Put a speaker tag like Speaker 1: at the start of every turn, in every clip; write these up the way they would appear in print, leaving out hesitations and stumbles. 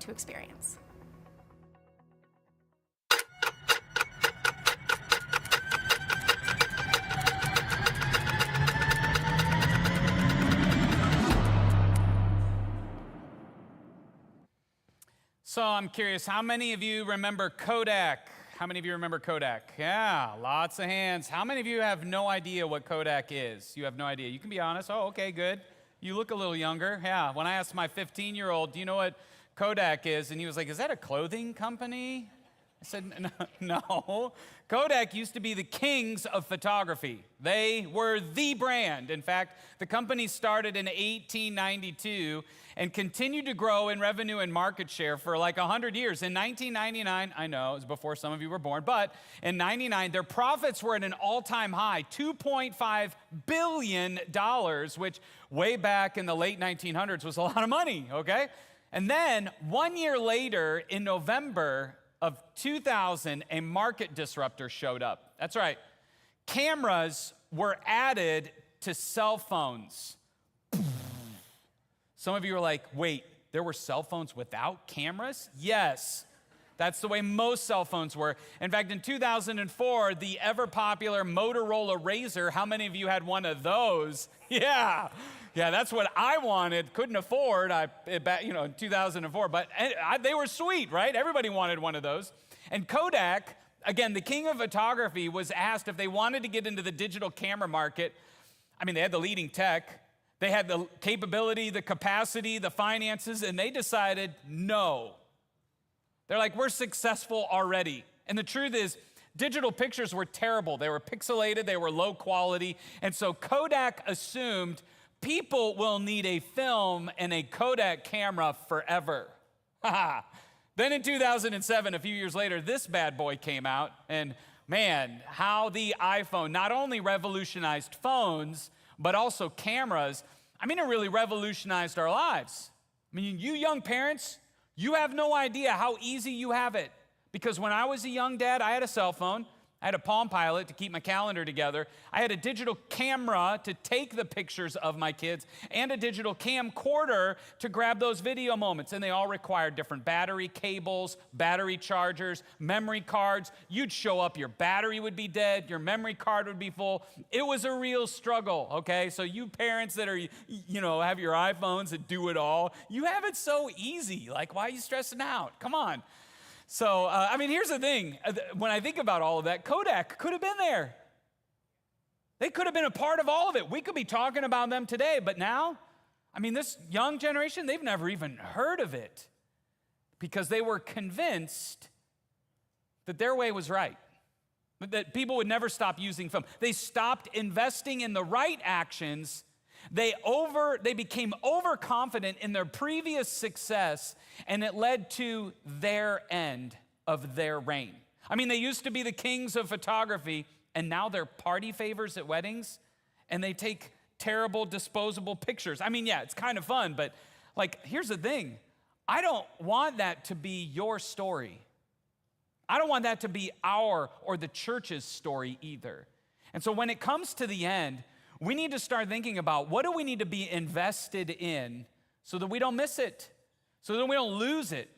Speaker 1: to experience.
Speaker 2: So I'm curious, how many of you remember Kodak? How many of you remember Kodak? Yeah, lots of hands. How many of you have no idea what Kodak is? You have no idea. You can be honest. Oh, okay, good. You look a little younger. Yeah, when I asked my 15-year-old, do you know what Kodak is? And he was like, is that a clothing company? I said, no. Kodak used to be the kings of photography. They were the brand. In fact, the company started in 1892 and continued to grow in revenue and market share for like 100 years. In 1999, I know, it was before some of you were born, but in 99, their profits were at an all-time high, $2.5 billion, which way back in the late 1900s was a lot of money, okay? And then 1 year later, in November of 2000, a market disruptor showed up. That's right. Cameras were added to cell phones. Some of you are like, wait, there were cell phones without cameras? Yes. That's the way most cell phones were. In fact, in 2004, the ever-popular Motorola Razr, how many of you had one of those? Yeah, that's what I wanted. Couldn't afford, in 2004, but they were sweet, right? Everybody wanted one of those. And Kodak, again, the king of photography, was asked if they wanted to get into the digital camera market. I mean, they had the leading tech. They had the capability, the capacity, the finances, and they decided no. They're like, we're successful already. And the truth is, digital pictures were terrible. They were pixelated, they were low quality. And so Kodak assumed people will need a film and a Kodak camera forever. Then in 2007, a few years later, this bad boy came out. And man, how the iPhone not only revolutionized phones, but also cameras. I mean, it really revolutionized our lives. I mean, you young parents, you have no idea how easy you have it. Because when I was a young dad, I had a cell phone. I had a Palm Pilot to keep my calendar together. I had a digital camera to take the pictures of my kids and a digital camcorder to grab those video moments. And they all required different battery cables, battery chargers, memory cards. You'd show up, your battery would be dead, your memory card would be full. It was a real struggle, okay? So you parents that are, have your iPhones that do it all, you have it so easy. Like, why are you stressing out? Come on. So, here's the thing. When I think about all of that, Kodak could have been there. They could have been a part of all of it. We could be talking about them today, but now, this young generation, they've never even heard of it because they were convinced that their way was right, that people would never stop using film. They stopped investing in the right actions. They became overconfident in their previous success, and it led to their end of their reign. They used to be the kings of photography, and now they're party favors at weddings, and they take terrible disposable pictures. It's kind of fun, but here's the thing. I don't want that to be your story. I don't want that to be our or the church's story either. And so when it comes to the end, we need to start thinking about what do we need to be invested in so that we don't miss it, so that we don't lose it.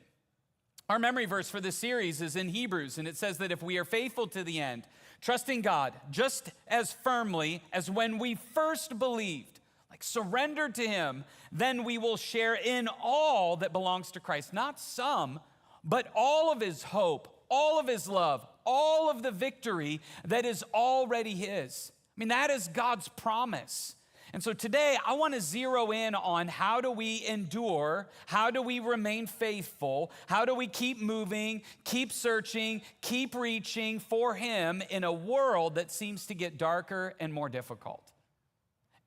Speaker 2: Our memory verse for this series is in Hebrews, and it says that if we are faithful to the end, trusting God just as firmly as when we first believed, surrendered to Him, then we will share in all that belongs to Christ. Not some, but all of His hope, all of His love, all of the victory that is already His. That is God's promise. And so today, I want to zero in on how do we endure, how do we remain faithful, how do we keep moving, keep searching, keep reaching for Him in a world that seems to get darker and more difficult.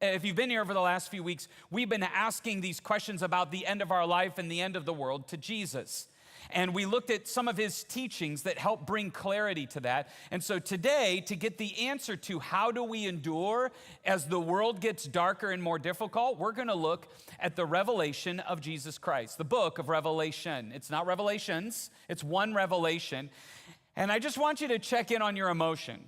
Speaker 2: If you've been here over the last few weeks, we've been asking these questions about the end of our life and the end of the world to Jesus. And we looked at some of His teachings that help bring clarity to that. And so today, to get the answer to how do we endure as the world gets darker and more difficult, we're going to look at the revelation of Jesus Christ, the book of Revelation. It's not Revelations, it's one revelation. And I just want you to check in on your emotion.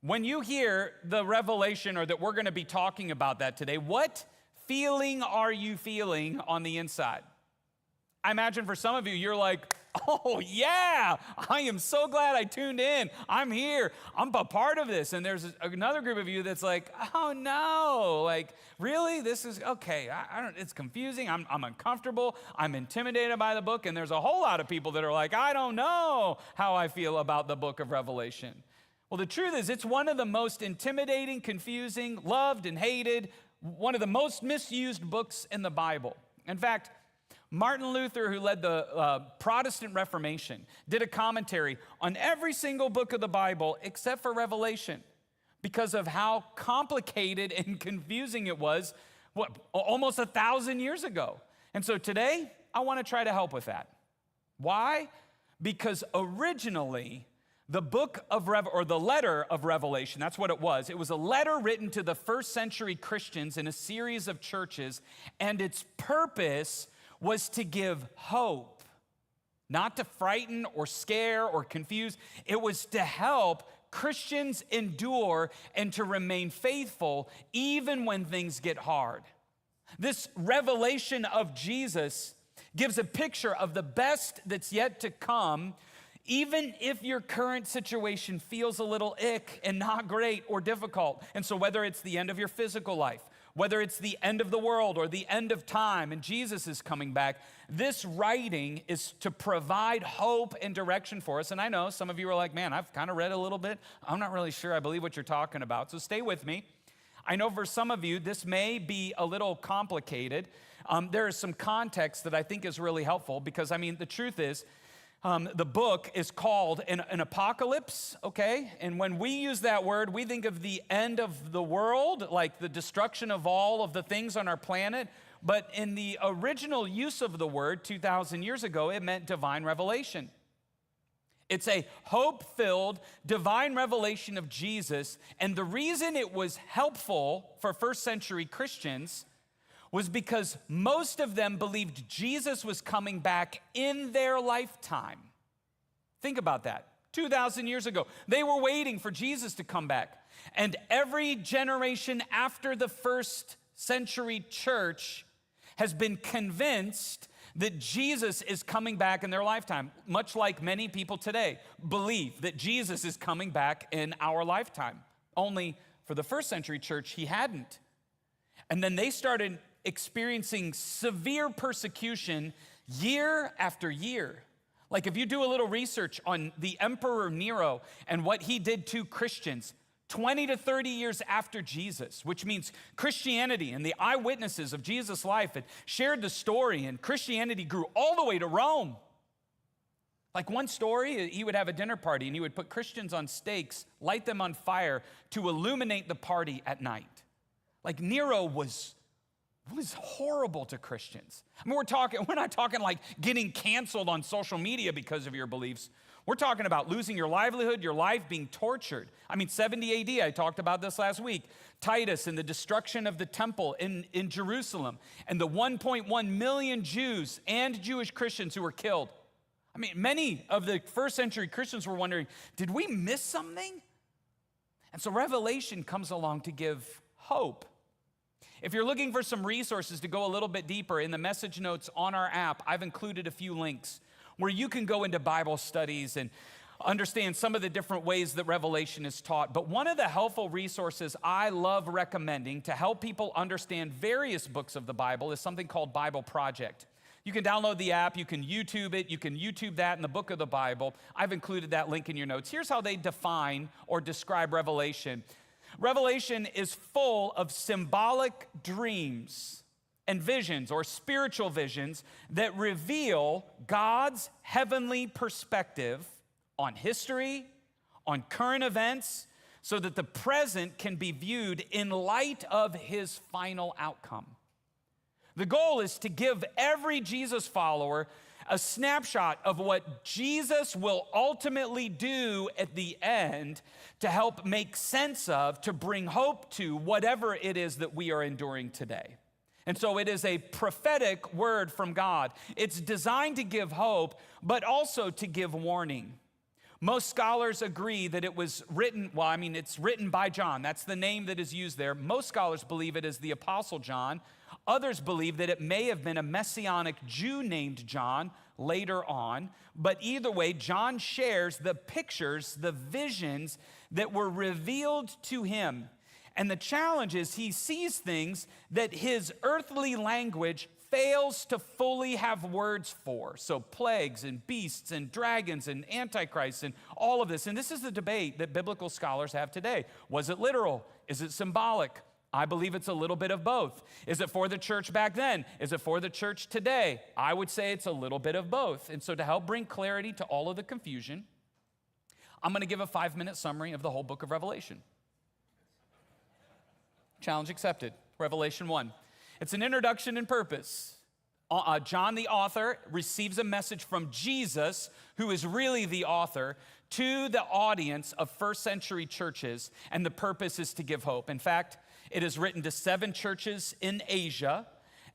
Speaker 2: When you hear the revelation or that we're going to be talking about that today, what feeling are you feeling on the inside? I imagine for some of you, you're like, oh yeah, I am so glad I tuned in. I'm here. I'm a part of this. And there's another group of you that's like, oh no, like really? This is okay. I don't. It's confusing. I'm uncomfortable. I'm intimidated by the book. And there's a whole lot of people that are like, I don't know how I feel about the book of Revelation. Well, the truth is, it's one of the most intimidating, confusing, loved and hated, one of the most misused books in the Bible. In fact, Martin Luther, who led the Protestant Reformation, did a commentary on every single book of the Bible except for Revelation because of how complicated and confusing it was almost 1,000 years ago. And so today, I want to try to help with that. Why? Because originally, the book of the letter of Revelation, that's what it was. It was a letter written to the first century Christians in a series of churches, and its purpose was to give hope, not to frighten or scare or confuse. It was to help Christians endure and to remain faithful even when things get hard. This revelation of Jesus gives a picture of the best that's yet to come, even if your current situation feels a little ick and not great or difficult. And so whether it's the end of your physical life, whether it's the end of the world or the end of time and Jesus is coming back, this writing is to provide hope and direction for us. And I know some of you are like, man, I've kind of read a little bit. I'm not really sure I believe what you're talking about. So stay with me. I know for some of you, this may be a little complicated. There is some context that I think is really helpful because, I mean, the truth is, the book is called an apocalypse, okay? And when we use that word, we think of the end of the world, like the destruction of all of the things on our planet. But in the original use of the word 2,000 years ago, it meant divine revelation. It's a hope-filled divine revelation of Jesus. And the reason it was helpful for first century Christians was because most of them believed Jesus was coming back in their lifetime. Think about that. 2,000 years ago, they were waiting for Jesus to come back. And every generation after the first century church has been convinced that Jesus is coming back in their lifetime, much like many people today believe that Jesus is coming back in our lifetime. Only for the first century church, he hadn't. And then they started experiencing severe persecution year after year. Like if you do a little research on the Emperor Nero and what he did to Christians 20 to 30 years after Jesus, which means Christianity and the eyewitnesses of Jesus' life had shared the story, and Christianity grew all the way to Rome. Like one story, he would have a dinner party and he would put Christians on stakes, light them on fire to illuminate the party at night. Like Nero was horrible to Christians. I mean, we're not talking like getting canceled on social media because of your beliefs. We're talking about losing your livelihood, your life, being tortured. I mean, 70 AD, I talked about this last week. Titus and the destruction of the temple in Jerusalem and the 1.1 million Jews and Jewish Christians who were killed. I mean, many of the first century Christians were wondering, did we miss something? And so Revelation comes along to give hope. If you're looking for some resources to go a little bit deeper, in the message notes on our app, I've included a few links where you can go into Bible studies and understand some of the different ways that Revelation is taught. But one of the helpful resources I love recommending to help people understand various books of the Bible is something called Bible Project. You can download the app, you can YouTube it, you can YouTube that in the book of the Bible. I've included that link in your notes. Here's how they define or describe Revelation. Revelation is full of symbolic dreams and visions or spiritual visions that reveal God's heavenly perspective on history, on current events, so that the present can be viewed in light of his final outcome. The goal is to give every Jesus follower a snapshot of what Jesus will ultimately do at the end to help make sense of, to bring hope to whatever it is that we are enduring today. And so it is a prophetic word from God. It's designed to give hope, but also to give warning. Most scholars agree that it was written, it's written by John. That's the name that is used there. Most scholars believe it is the Apostle John Others believe that it may have been a messianic Jew named John later on. But either way, John shares the pictures, the visions that were revealed to him. And the challenge is he sees things that his earthly language fails to fully have words for. So plagues and beasts and dragons and antichrists and all of this. And this is the debate that biblical scholars have today. Was it literal? Is it symbolic? I believe it's a little bit of both. Is it for the church back then? Is it for the church today? I would say it's a little bit of both. And so to help bring clarity to all of the confusion, I'm going to give a 5-minute summary of the whole book of Revelation. Challenge accepted. Revelation 1. It's an introduction and purpose. John, the author, receives a message from Jesus, who is really the author, to the audience of first century churches, and the purpose is to give hope. In fact, it is written to 7 churches in Asia,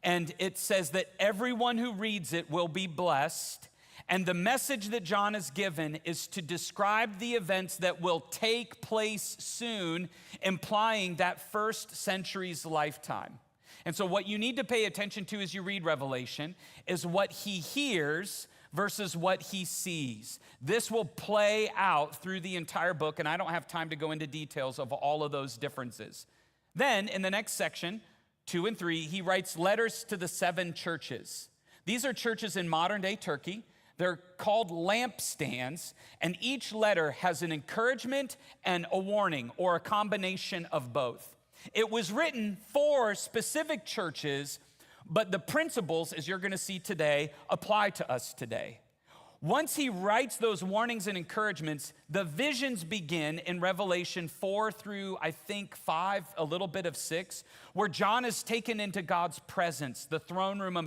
Speaker 2: and it says that everyone who reads it will be blessed. And the message that John is given is to describe the events that will take place soon, implying that first century's lifetime. And so what you need to pay attention to as you read Revelation is what he hears versus what he sees. This will play out through the entire book, and I don't have time to go into details of all of those differences. Then in the next section, 2 and 3, he writes letters to the 7 churches. These are churches in modern-day Turkey. They're called lampstands, and each letter has an encouragement and a warning, or a combination of both. It was written for specific churches, but the principles, as you're going to see today, apply to us today. Once he writes those warnings and encouragements, the visions begin in Revelation 4 through, I think, 5, a little bit of 6, where John is taken into God's presence, the throne room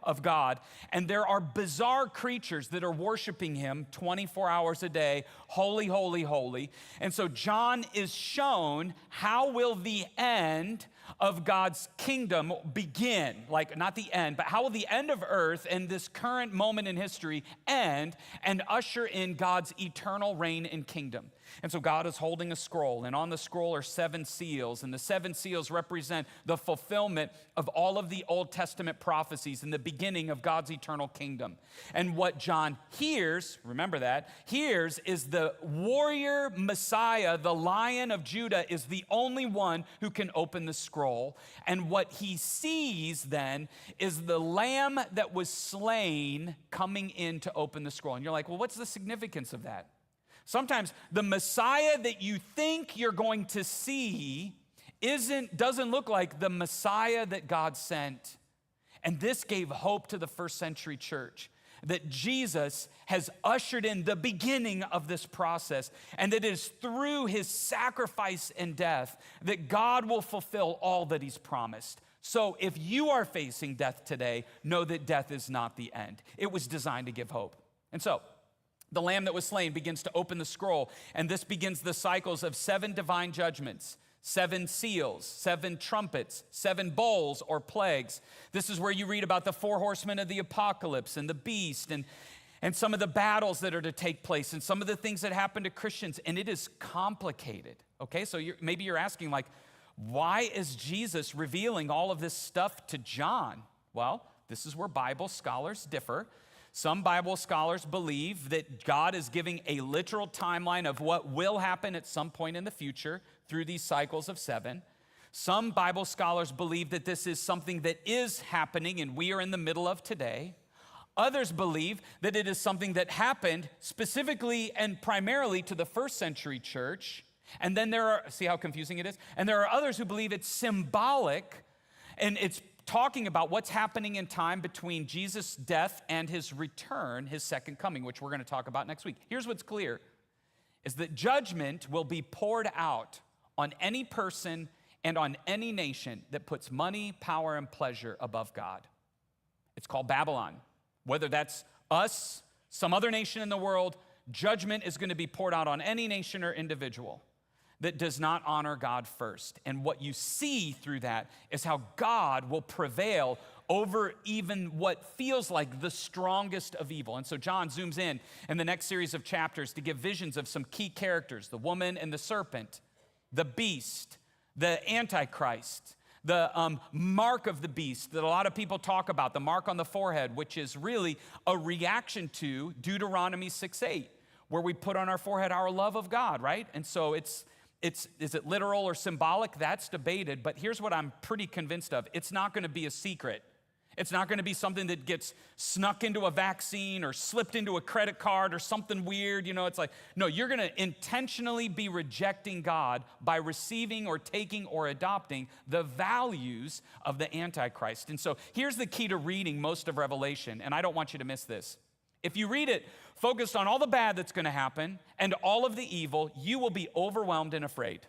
Speaker 2: of God, and there are bizarre creatures that are worshiping him 24 hours a day, holy, holy, holy. And so John is shown how will the end of God's kingdom begin, like not the end, but how will the end of earth and this current moment in history end and usher in God's eternal reign and kingdom. And so God is holding a scroll, and on the scroll are 7 seals, and the 7 seals represent the fulfillment of all of the Old Testament prophecies and the beginning of God's eternal kingdom. And what John hears, remember that, hears is the warrior Messiah, the Lion of Judah, is the only one who can open the scroll. And what he sees then is the lamb that was slain coming in to open the scroll. And you're like, well, what's the significance of that? Sometimes the Messiah that you think you're going to see doesn't look like the Messiah that God sent. And this gave hope to the first century church, that Jesus has ushered in the beginning of this process, and it is through his sacrifice and death that God will fulfill all that he's promised. So if you are facing death today, know that death is not the end. It was designed to give hope. And so the lamb that was slain begins to open the scroll, and this begins the cycles of 7 divine judgments, 7 seals, 7 trumpets, 7 bowls or plagues. This is where you read about the 4 horsemen of the apocalypse and the beast and some of the battles that are to take place and some of the things that happen to Christians, and it is complicated, okay? So maybe you're asking, like, why is Jesus revealing all of this stuff to John? Well, this is where Bible scholars differ. Some Bible scholars believe that God is giving a literal timeline of what will happen at some point in the future through these cycles of 7. Some Bible scholars believe that this is something that is happening and we are in the middle of today. Others believe that it is something that happened specifically and primarily to the first century church. And then see how confusing it is? And there are others who believe it's symbolic, and it's talking about what's happening in time between Jesus' death and his return, his second coming, which we're going to talk about next week. Here's what's clear, is that judgment will be poured out on any person and on any nation that puts money, power, and pleasure above God. It's called Babylon. Whether that's us, some other nation in the world, judgment is going to be poured out on any nation or individual that does not honor God first. And what you see through that is how God will prevail over even what feels like the strongest of evil. And so John zooms in the next series of chapters to give visions of some key characters: the woman and the serpent, the beast, the Antichrist, The mark of the beast that a lot of people talk about, the mark on the forehead, which is really a reaction to Deuteronomy 6:8, where we put on our forehead our love of God, right? And so is it literal or symbolic? That's debated, but here's what I'm pretty convinced of. It's not going to be a secret. It's not going to be something that gets snuck into a vaccine or slipped into a credit card or something weird. It's like, no, you're going to intentionally be rejecting God by receiving or taking or adopting the values of the Antichrist. And so here's the key to reading most of Revelation, and I don't want you to miss this. If you read it focused on all the bad that's going to happen and all of the evil, you will be overwhelmed and afraid.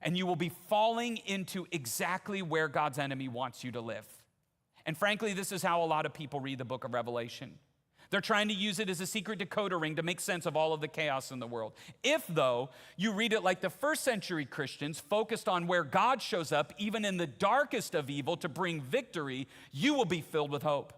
Speaker 2: And you will be falling into exactly where God's enemy wants you to live. And frankly, this is how a lot of people read the book of Revelation. They're trying to use it as a secret decoder ring to make sense of all of the chaos in the world. If, though, you read it like the first century Christians, focused on where God shows up, even in the darkest of evil, to bring victory, you will be filled with hope.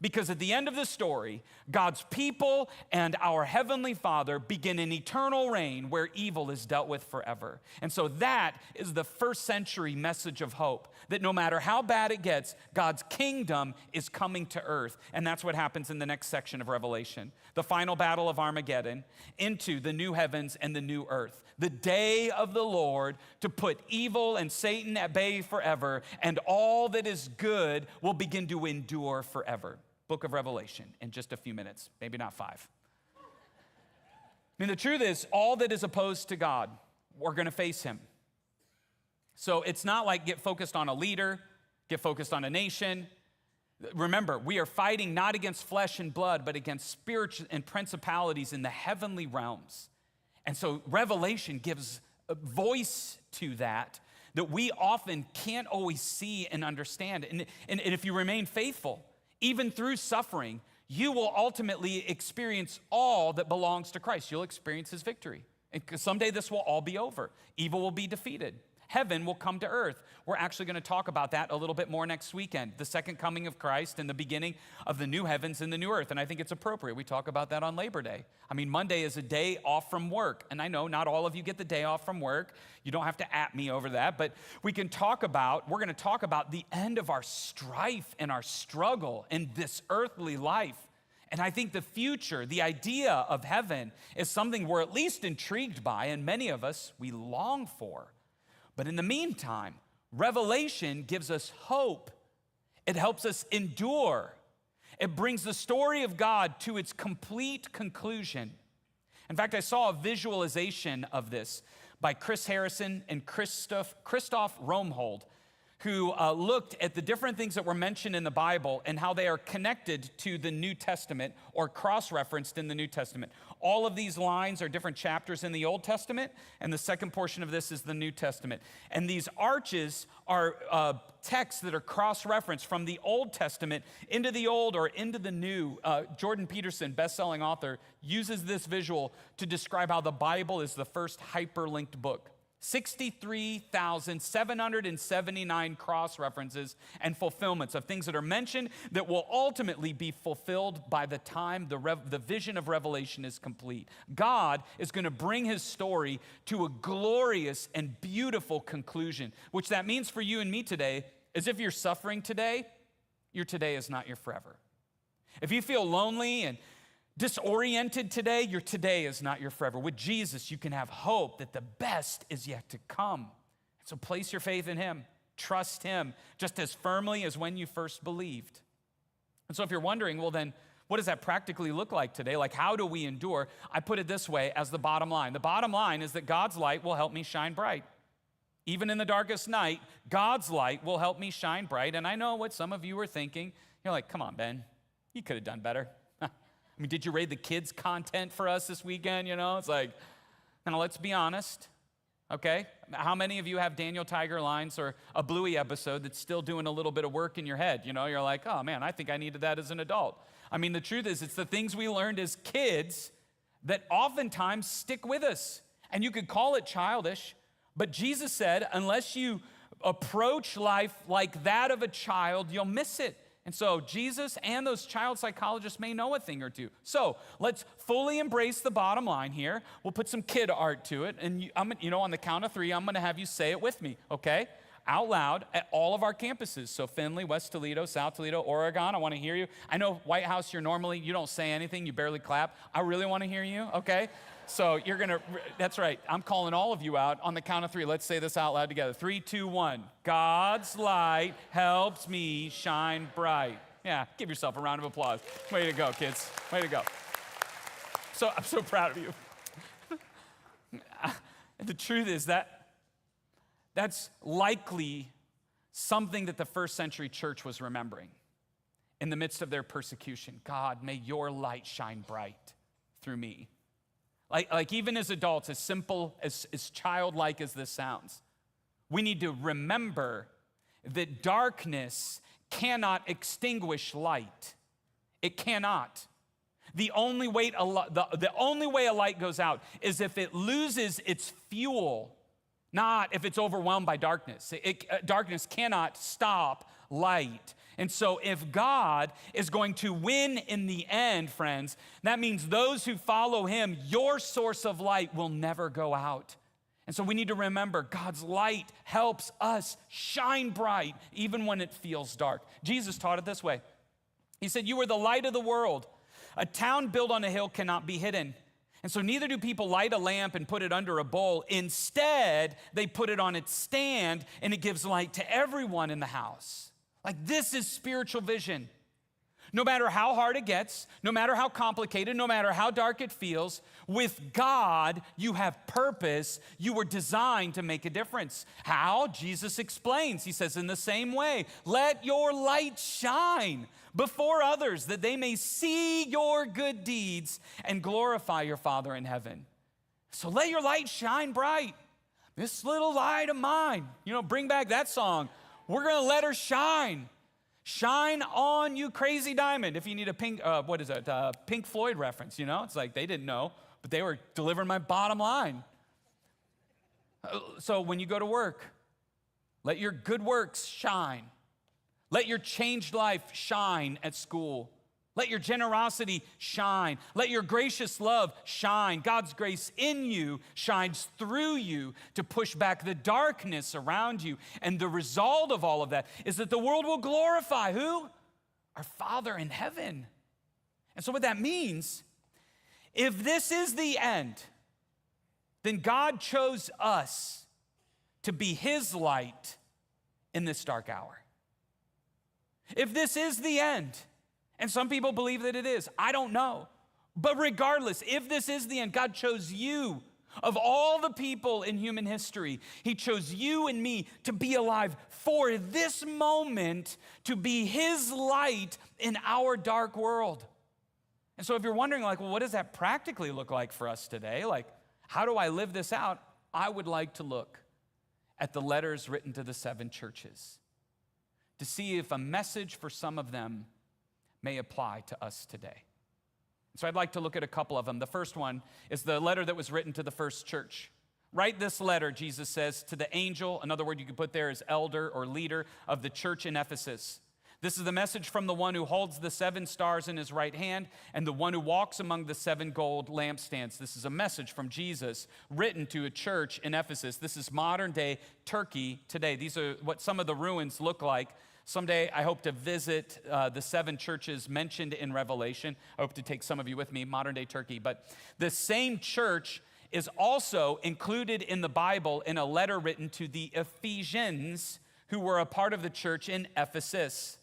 Speaker 2: Because at the end of the story, God's people and our Heavenly Father begin an eternal reign where evil is dealt with forever. And so that is the first century message of hope, that no matter how bad it gets, God's kingdom is coming to earth. And that's what happens in the next section of Revelation. The final battle of Armageddon into the new heavens and the new earth. The day of the Lord to put evil and Satan at bay forever, and all that is good will begin to endure forever. Book of Revelation in just a few minutes, maybe not 5. I mean, the truth is, all that is opposed to God, we're going to face him. So it's not like get focused on a leader, get focused on a nation. Remember, we are fighting not against flesh and blood, but against spirits and principalities in the heavenly realms. And so Revelation gives a voice to that we often can't always see and understand. And if you remain faithful, even through suffering, you will ultimately experience all that belongs to Christ. You'll experience his victory. And someday this will all be over. Evil will be defeated. Heaven will come to earth. We're actually going to talk about that a little bit more next weekend. The second coming of Christ and the beginning of the new heavens and the new earth. And I think it's appropriate. We talk about that on Labor Day. I mean, Monday is a day off from work. And I know not all of you get the day off from work. You don't have to at me over that. But we're going to talk about the end of our strife and our struggle in this earthly life. And I think the future, the idea of heaven, is something we're at least intrigued by, and many of us, we long for. But in the meantime, Revelation gives us hope. It helps us endure. It brings the story of God to its complete conclusion. In fact, I saw a visualization of this by Chris Harrison and Christoph Romhold, who looked at the different things that were mentioned in the Bible and how they are connected to the New Testament or cross-referenced in the New Testament. All of these lines are different chapters in the Old Testament, and the second portion of this is the New Testament. And these arches are texts that are cross-referenced from the Old Testament into the Old or into the New. Jordan Peterson, best-selling author, uses this visual to describe how the Bible is the first hyperlinked book. 63,779 cross-references and fulfillments of things that are mentioned that will ultimately be fulfilled by the time the vision of Revelation is complete. God is going to bring his story to a glorious and beautiful conclusion, which that means for you and me today is if you're suffering today, your today is not your forever. If you feel lonely and disoriented today, your today is not your forever. With Jesus, you can have hope that the best is yet to come. So place your faith in him. Trust him just as firmly as when you first believed. And so if you're wondering, well then, what does that practically look like today? Like, how do we endure? I put it this way as the bottom line. The bottom line is that God's light will help me shine bright. Even in the darkest night, God's light will help me shine bright. And I know what some of you are thinking. You're like, come on, Ben, you could have done better. I mean, did you read the kids' content for us this weekend? It's like, now let's be honest, okay? How many of you have Daniel Tiger lines or a Bluey episode that's still doing a little bit of work in your head? You're like, oh man, I think I needed that as an adult. I mean, the truth is, it's the things we learned as kids that oftentimes stick with us. And you could call it childish, but Jesus said, unless you approach life like that of a child, you'll miss it. And so Jesus and those child psychologists may know a thing or two. So let's fully embrace the bottom line here. We'll put some kid art to it. And on the count of 3, I'm going to have you say it with me, okay? out loud at all of our campuses. So Findlay, West Toledo, South Toledo, Oregon, I want to hear you. I know White House, you don't say anything, you barely clap. I really want to hear you, okay? So that's right. I'm calling all of you out on the count of 3. Let's say this out loud together. 3, 2, 1. God's light helps me shine bright. Yeah, give yourself a round of applause. Way to go, kids. Way to go. So I'm so proud of you. The truth is that's likely something that the first century church was remembering in the midst of their persecution. God, may your light shine bright through me. Like even as adults, as simple, as childlike as this sounds, we need to remember that darkness cannot extinguish light. It cannot. The only way a light goes out is if it loses its fuel, not if it's overwhelmed by darkness. Darkness cannot stop light. And so if God is going to win in the end, friends, that means those who follow him, your source of light will never go out. And so we need to remember God's light helps us shine bright even when it feels dark. Jesus taught it this way. He said, "You are the light of the world. A town built on a hill cannot be hidden. And so neither do people light a lamp and put it under a bowl. Instead, they put it on its stand and it gives light to everyone in the house." Like, this is spiritual vision. No matter how hard it gets, no matter how complicated, no matter how dark it feels, with God, you have purpose. You were designed to make a difference. How? Jesus explains. He says, in the same way, let your light shine before others, that they may see your good deeds and glorify your Father in heaven. So let your light shine bright. This little light of mine, bring back that song. We're going to let her shine. Shine on, you crazy diamond. If you need a Pink Floyd reference, It's like they didn't know, but they were delivering my bottom line. So when you go to work, let your good works shine. Let your changed life shine at school. Let your generosity shine. Let your gracious love shine. God's grace in you shines through you to push back the darkness around you. And the result of all of that is that the world will glorify who? Our Father in heaven. And so what that means, if this is the end, then God chose us to be his light in this dark hour. If this is the end, and some people believe that it is, I don't know. But regardless, if this is the end, God chose you. Of all the people in human history, he chose you and me to be alive for this moment, to be his light in our dark world. And so if you're wondering, what does that practically look like for us today? How do I live this out? I would like to look at the letters written to the 7 churches to see if a message for some of them may apply to us today. So I'd like to look at a couple of them. The first one is the letter that was written to the first church. Write this letter, Jesus says, to the angel, another word you could put there is elder or leader of the church in Ephesus. This is the message from the one who holds the 7 stars in his right hand and the one who walks among the 7 gold lampstands. This is a message from Jesus written to a church in Ephesus. This is modern day Turkey today. These are what some of the ruins look like. Someday, I hope to visit the 7 churches mentioned in Revelation. I hope to take some of you with me, modern day Turkey. But the same church is also included in the Bible in a letter written to the Ephesians, who were a part of the church in Ephesus.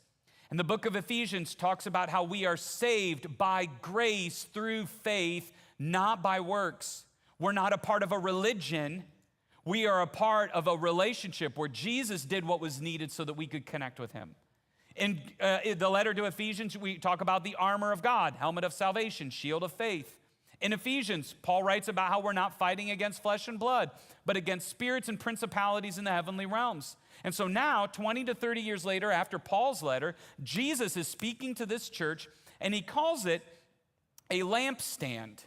Speaker 2: And the book of Ephesians talks about how we are saved by grace through faith, not by works. We're not a part of a religion. We are a part of a relationship where Jesus did what was needed so that we could connect with him. In the letter to Ephesians, we talk about the armor of God, helmet of salvation, shield of faith. In Ephesians, Paul writes about how we're not fighting against flesh and blood, but against spirits and principalities in the heavenly realms. And so now, 20 to 30 years later, after Paul's letter, Jesus is speaking to this church, and he calls it a lampstand.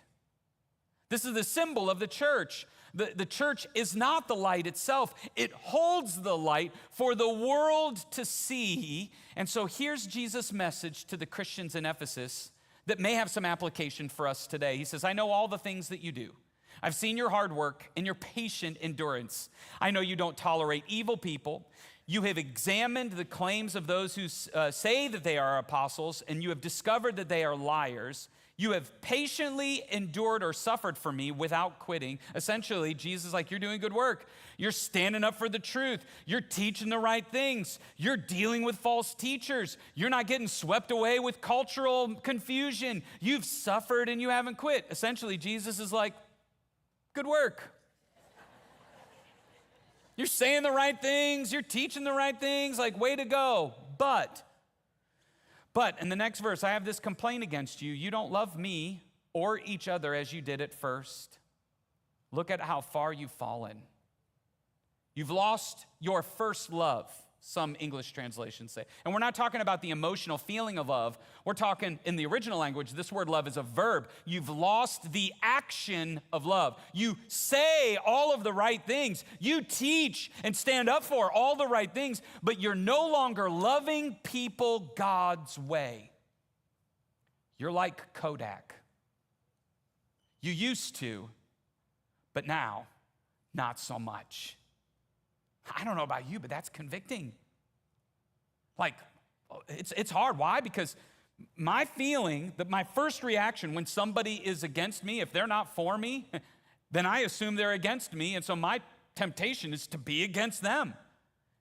Speaker 2: This is the symbol of the church. The church is not the light itself. It holds the light for the world to see. And so here's Jesus' message to the Christians in Ephesus that may have some application for us today. He says, I know all the things that you do. I've seen your hard work and your patient endurance. I know you don't tolerate evil people. You have examined the claims of those who say that they are apostles, and you have discovered that they are liars. You have patiently endured or suffered for me without quitting. Essentially, Jesus is like, you're doing good work. You're standing up for the truth. You're teaching the right things. You're dealing with false teachers. You're not getting swept away with cultural confusion. You've suffered and you haven't quit. Essentially, Jesus is like, good work. You're saying the right things. You're teaching the right things. Like, way to go. But in the next verse, I have this complaint against you. You don't love me or each other as you did at first. Look at how far you've fallen. You've lost your first love, some English translations say. And we're not talking about the emotional feeling of love. We're talking, in the original language, this word love is a verb. You've lost the action of love. You say all of the right things. You teach and stand up for all the right things, but you're no longer loving people God's way. You're like Kodak. You used to, but now, not so much. I don't know about you, but that's convicting. Like, it's hard. Why? Because my feeling, that my first reaction when somebody is against me, if they're not for me, then I assume they're against me. And so my temptation is to be against them,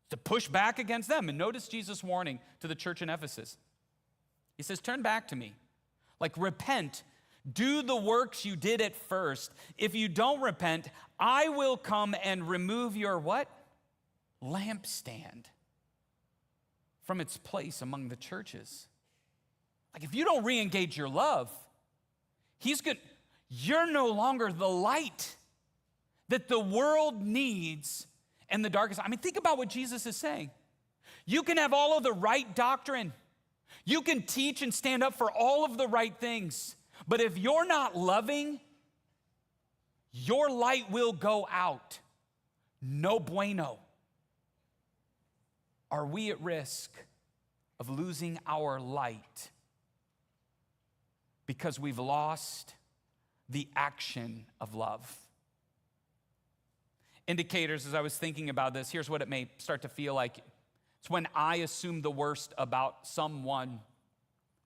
Speaker 2: to push back against them. And notice Jesus' warning to the church in Ephesus. He says, turn back to me. Like, repent. Do the works you did at first. If you don't repent, I will come and remove your what? Lampstand from its place among the churches. Like, if you don't re-engage your love, you're no longer the light that the world needs and the darkest. I mean, think about what Jesus is saying. You can have all of the right doctrine. You can teach and stand up for all of the right things. But if you're not loving, your light will go out. No bueno. Are we at risk of losing our light because we've lost the action of love? Indicators, as I was thinking about this, here's what it may start to feel like. It's when I assume the worst about someone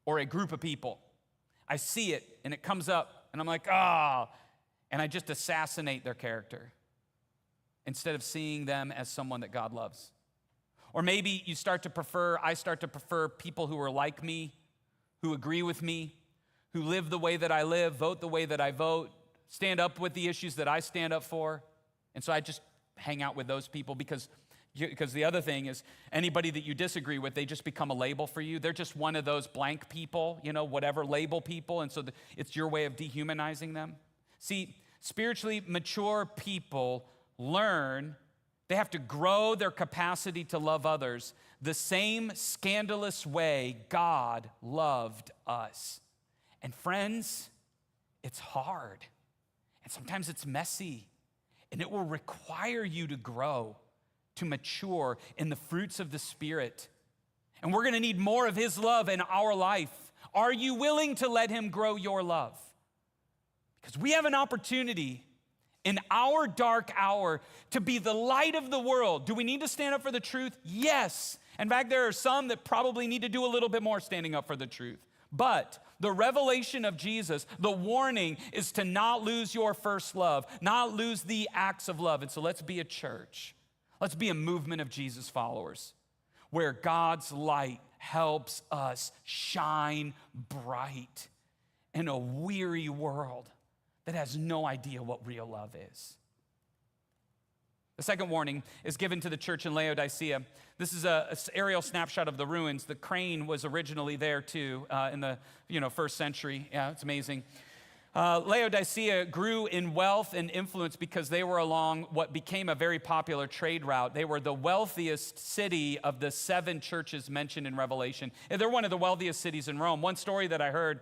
Speaker 2: or a group of people. I see it and it comes up and I'm like, and I just assassinate their character instead of seeing them as someone that God loves. Or maybe I start to prefer people who are like me, who agree with me, who live the way that I live, vote the way that I vote, stand up with the issues that I stand up for. And so I just hang out with those people because the other thing is anybody that you disagree with, they just become a label for you. They're just one of those blank people, whatever label people. And so it's your way of dehumanizing them. See, spiritually mature people learn. They have to grow their capacity to love others the same scandalous way God loved us. And friends, it's hard. And sometimes it's messy. And it will require you to grow, to mature in the fruits of the Spirit. And we're going to need more of His love in our life. Are you willing to let Him grow your love? Because we have an opportunity in our dark hour to be the light of the world. Do we need to stand up for the truth? Yes. In fact, there are some that probably need to do a little bit more standing up for the truth. But the revelation of Jesus, the warning is to not lose your first love, not lose the acts of love. And so let's be a church. Let's be a movement of Jesus followers where God's light helps us shine bright in a weary world that has no idea what real love is. The second warning is given to the church in Laodicea. This is an aerial snapshot of the ruins. The crane was originally there too in the first century. Yeah, it's amazing. Laodicea grew in wealth and influence because they were along what became a very popular trade route. They were the wealthiest city of the 7 churches mentioned in Revelation. And they're one of the wealthiest cities in Rome. One story that I heard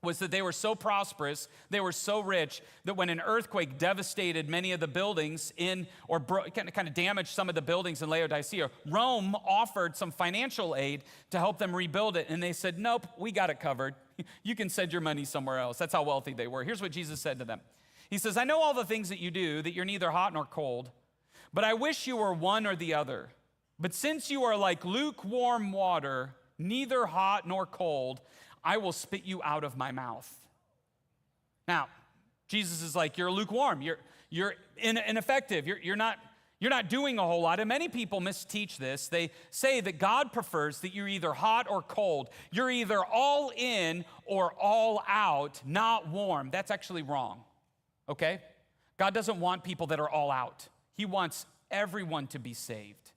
Speaker 2: was that they were so prosperous, they were so rich, that when an earthquake devastated many of the buildings kind of damaged some of the buildings in Laodicea, Rome offered some financial aid to help them rebuild it. And they said, nope, we got it covered. You can send your money somewhere else. That's how wealthy they were. Here's what Jesus said to them. He says, I know all the things that you do, that you're neither hot nor cold, but I wish you were one or the other. But since you are like lukewarm water, neither hot nor cold, I will spit you out of my mouth. Now, Jesus is like, you're lukewarm. You're ineffective. You're not doing a whole lot. And many people misteach this. They say that God prefers that you're either hot or cold. You're either all in or all out, not warm. That's actually wrong, okay? God doesn't want people that are all out. He wants everyone to be saved.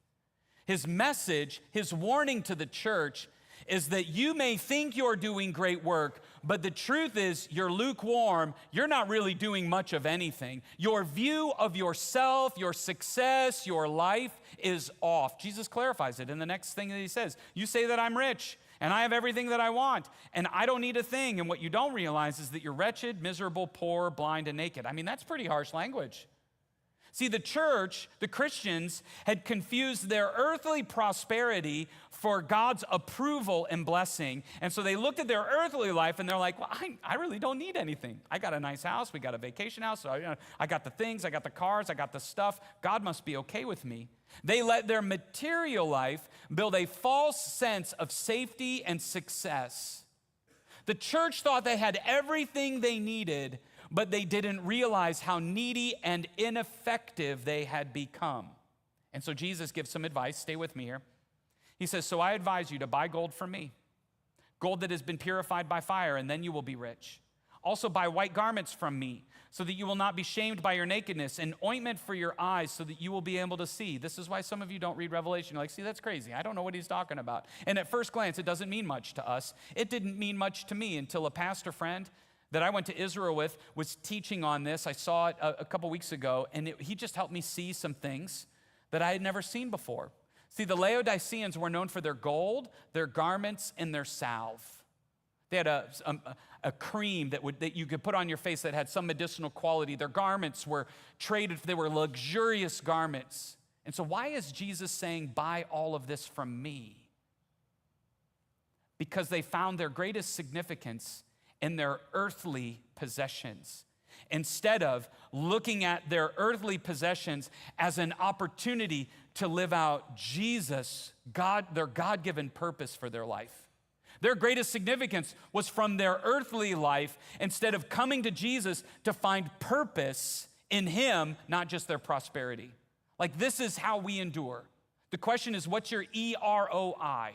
Speaker 2: His message, his warning to the church is that you may think you're doing great work, but the truth is you're lukewarm. You're not really doing much of anything. Your view of yourself, your success, your life is off. Jesus clarifies it in the next thing that he says. You say that I'm rich and I have everything that I want and I don't need a thing. And what you don't realize is that you're wretched, miserable, poor, blind, and naked. I mean, that's pretty harsh language. See, the church, the Christians, had confused their earthly prosperity for God's approval and blessing. And so they looked at their earthly life and they're like, well, I really don't need anything. I got a nice house. We got a vacation house. So I got the things. I got the cars. I got the stuff. God must be okay with me. They let their material life build a false sense of safety and success. The church thought they had everything they needed, but they didn't realize how needy and ineffective they had become. And so Jesus gives some advice. Stay with me here. He says, so I advise you to buy gold from me, gold that has been purified by fire, and then you will be rich. Also buy white garments from me, so that you will not be shamed by your nakedness, and ointment for your eyes, so that you will be able to see. This is why some of you don't read Revelation. You're like, see, that's crazy. I don't know what he's talking about. And at first glance, it doesn't mean much to us. It didn't mean much to me until a pastor friend that I went to Israel with was teaching on this. I saw it a couple weeks ago, and he just helped me see some things that I had never seen before. See, the Laodiceans were known for their gold, their garments, and their salve. They had a cream that you could put on your face that had some medicinal quality. Their garments were traded, they were luxurious garments. And so why is Jesus saying, buy all of this from me? Because they found their greatest significance in their earthly possessions, instead of looking at their earthly possessions as an opportunity to live out Jesus, their God-given purpose for their life. Their greatest significance was from their earthly life, instead of coming to Jesus to find purpose in him, not just their prosperity. Like, this is how we endure. The question is, what's your EROI?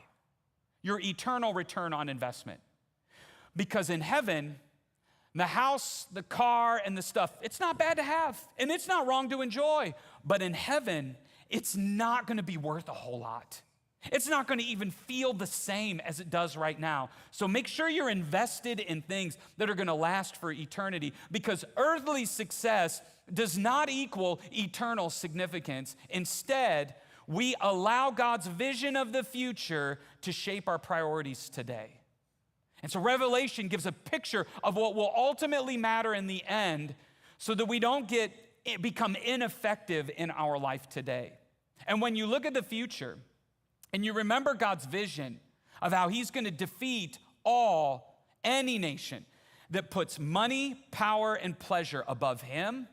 Speaker 2: Your eternal return on investment. Because in heaven, the house, the car, and the stuff, it's not bad to have, and it's not wrong to enjoy. But in heaven, it's not going to be worth a whole lot. It's not going to even feel the same as it does right now. So make sure you're invested in things that are going to last for eternity, because earthly success does not equal eternal significance. Instead, we allow God's vision of the future to shape our priorities today. And so Revelation gives a picture of what will ultimately matter in the end, so that we don't become ineffective in our life today. And when you look at the future and you remember God's vision of how he's going to defeat any nation that puts money, power, and pleasure above him,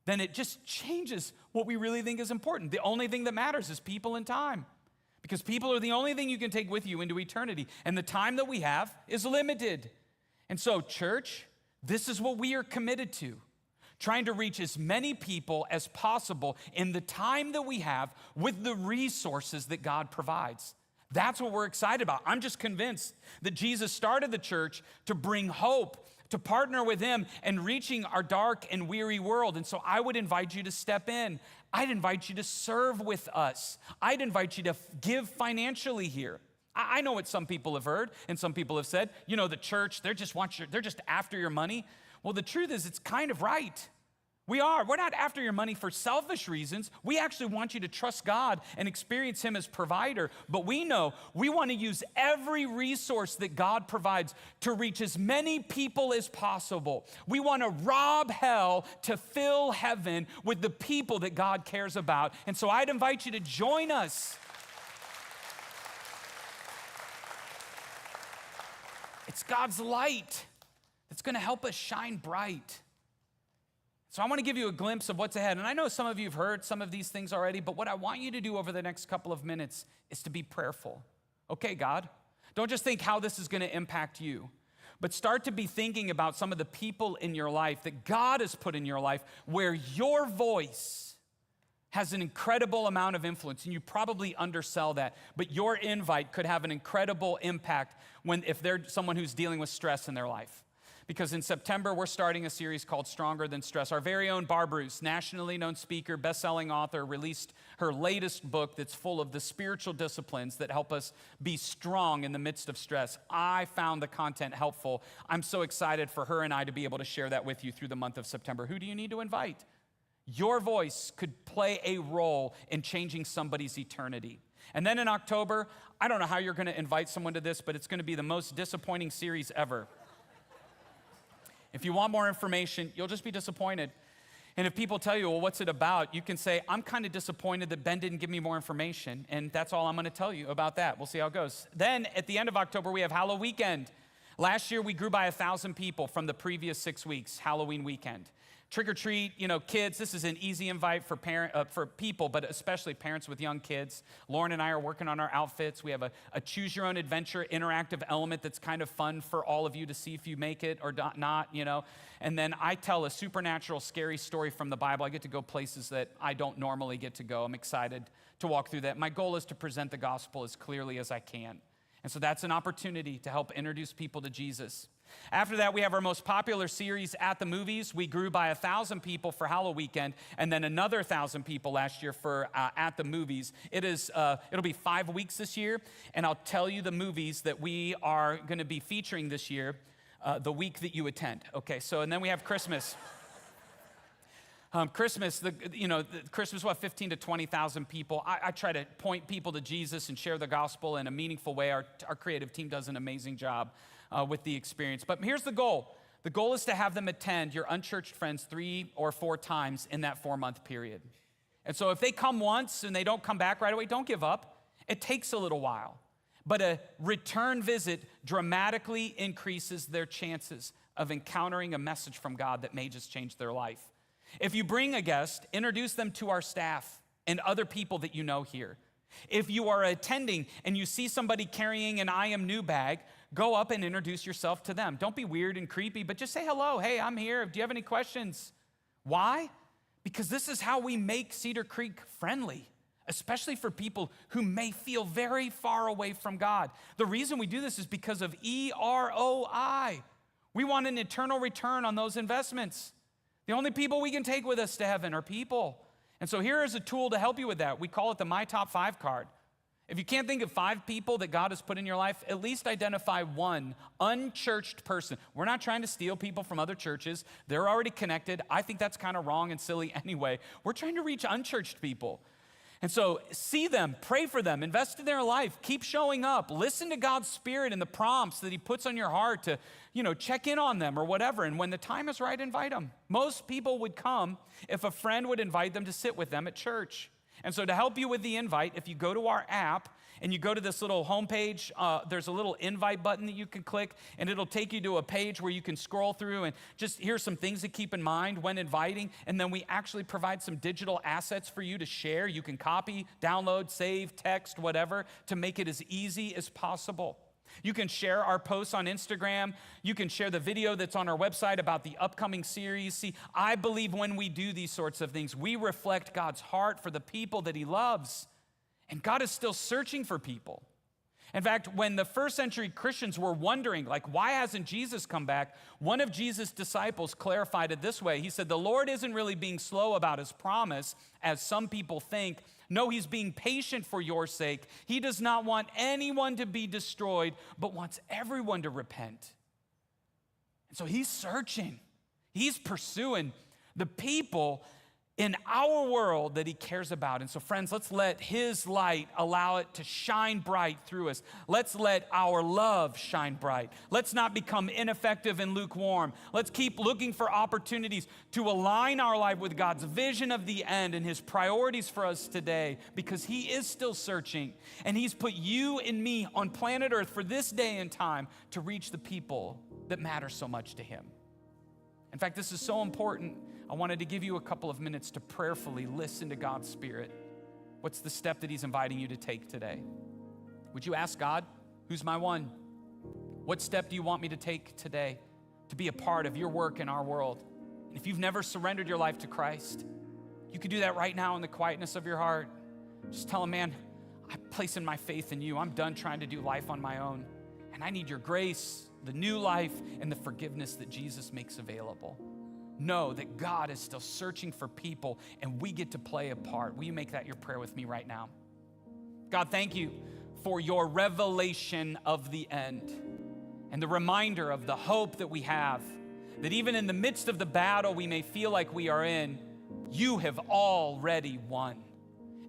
Speaker 2: then it just changes what we really think is important. The only thing that matters is people and time. Because people are the only thing you can take with you into eternity. And the time that we have is limited. And so, church, this is what we are committed to. Trying to reach as many people as possible in the time that we have with the resources that God provides. That's what we're excited about. I'm just convinced that Jesus started the church to bring hope, to partner with him in reaching our dark and weary world. And so I would invite you to step in. I'd invite you to serve with us. I'd invite you to give financially here. I know what some people have heard and some people have said, the church, they're just after your money. Well, the truth is, it's kind of right. We're not after your money for selfish reasons. We actually want you to trust God and experience him as provider. But we know we want to use every resource that God provides to reach as many people as possible. We want to rob hell to fill heaven with the people that God cares about. And so I'd invite you to join us. It's God's light that's going to help us shine bright. So I want to give you a glimpse of what's ahead. And I know some of you have heard some of these things already, but what I want you to do over the next couple of minutes is to be prayerful. Okay, God, don't just think how this is going to impact you, but start to be thinking about some of the people in your life that God has put in your life where your voice has an incredible amount of influence, and you probably undersell that, but your invite could have an incredible impact if they're someone who's dealing with stress in their life. Because in September, we're starting a series called Stronger Than Stress. Our very own Barb Bruce, nationally known speaker, best-selling author, released her latest book that's full of the spiritual disciplines that help us be strong in the midst of stress. I found the content helpful. I'm so excited for her and I to be able to share that with you through the month of September. Who do you need to invite? Your voice could play a role in changing somebody's eternity. And then in October, I don't know how you're going to invite someone to this, but it's going to be the most disappointing series ever. If you want more information, you'll just be disappointed. And if people tell you, well, what's it about? You can say, I'm kind of disappointed that Ben didn't give me more information, and that's all I'm going to tell you about that. We'll see how it goes. Then at the end of October, we have Halloween weekend. Last year, we grew by 1,000 people from the previous 6 weeks, Halloween weekend. Trick or treat, kids, this is an easy invite for people, but especially parents with young kids. Lauren and I are working on our outfits. We have a choose your own adventure interactive element that's kind of fun for all of you to see if you make it or not. And then I tell a supernatural, scary story from the Bible. I get to go places that I don't normally get to go. I'm excited to walk through that. My goal is to present the gospel as clearly as I can. And so that's an opportunity to help introduce people to Jesus. After that, we have our most popular series, At the Movies. We grew by 1,000 people for Halloween weekend, and then another 1,000 people last year for At the Movies. It'll be 5 weeks this year, and I'll tell you the movies that we are going to be featuring this year the week that you attend. Okay, and then we have Christmas. Christmas, Christmas, 15 to 20,000 people. I try to point people to Jesus and share the gospel in a meaningful way. Our creative team does an amazing job with the experience. But here's the goal. The goal is to have them attend your unchurched friends 3 or 4 times in that 4-month period. And so if they come once and they don't come back right away, don't give up. It takes a little while. But a return visit dramatically increases their chances of encountering a message from God that may just change their life. If you bring a guest, introduce them to our staff and other people that you know here. If you are attending and you see somebody carrying an I am new bag, go up and introduce yourself to them. Don't be weird and creepy, but just say hello. Hey, I'm here. Do you have any questions? Why? Because this is how we make Cedar Creek friendly, especially for people who may feel very far away from God. The reason we do this is because of EROI. We want an eternal return on those investments. The only people we can take with us to heaven are people. And so here is a tool to help you with that. We call it the My Top 5 card. If you can't think of 5 people that God has put in your life, at least identify one unchurched person. We're not trying to steal people from other churches. They're already connected. I think that's kind of wrong and silly anyway. We're trying to reach unchurched people. And so see them, pray for them, invest in their life, keep showing up, listen to God's Spirit and the prompts that he puts on your heart to, check in on them or whatever. And when the time is right, invite them. Most people would come if a friend would invite them to sit with them at church. And so to help you with the invite, if you go to our app and you go to this little homepage, there's a little invite button that you can click, and it'll take you to a page where you can scroll through and just here's some things to keep in mind when inviting. And then we actually provide some digital assets for you to share. You can copy, download, save, text, whatever, to make it as easy as possible. You can share our posts on Instagram. You can share the video that's on our website about the upcoming series. See, I believe when we do these sorts of things, we reflect God's heart for the people that he loves. And God is still searching for people. In fact, when the first century Christians were wondering, why hasn't Jesus come back? One of Jesus' disciples clarified it this way. He said, the Lord isn't really being slow about his promise, as some people think. No, he's being patient for your sake. He does not want anyone to be destroyed, but wants everyone to repent. And so he's searching. He's pursuing the people in our world that he cares about. And so friends, let's let his light allow it to shine bright through us. Let's let our love shine bright. Let's not become ineffective and lukewarm. Let's keep looking for opportunities to align our life with God's vision of the end and his priorities for us today, because he is still searching, and he's put you and me on planet Earth for this day and time to reach the people that matter so much to him. In fact, this is so important. I wanted to give you a couple of minutes to prayerfully listen to God's Spirit. What's the step that he's inviting you to take today? Would you ask God, who's my one? What step do you want me to take today to be a part of your work in our world? And if you've never surrendered your life to Christ, you can do that right now in the quietness of your heart. Just tell him, man, I'm placing my faith in you. I'm done trying to do life on my own. And I need your grace, the new life, and the forgiveness that Jesus makes available. Know that God is still searching for people, and we get to play a part. Will you make that your prayer with me right now? God, thank you for your revelation of the end and the reminder of the hope that we have, that even in the midst of the battle we may feel like we are in, you have already won.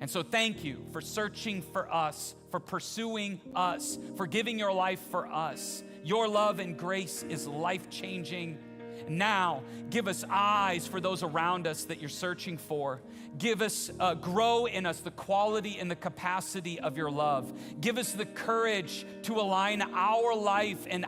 Speaker 2: And so thank you for searching for us, for pursuing us, for giving your life for us. Your love and grace is life-changing. Now, give us eyes for those around us that you're searching for. Give us, grow in us the quality and the capacity of your love. Give us the courage to align our life and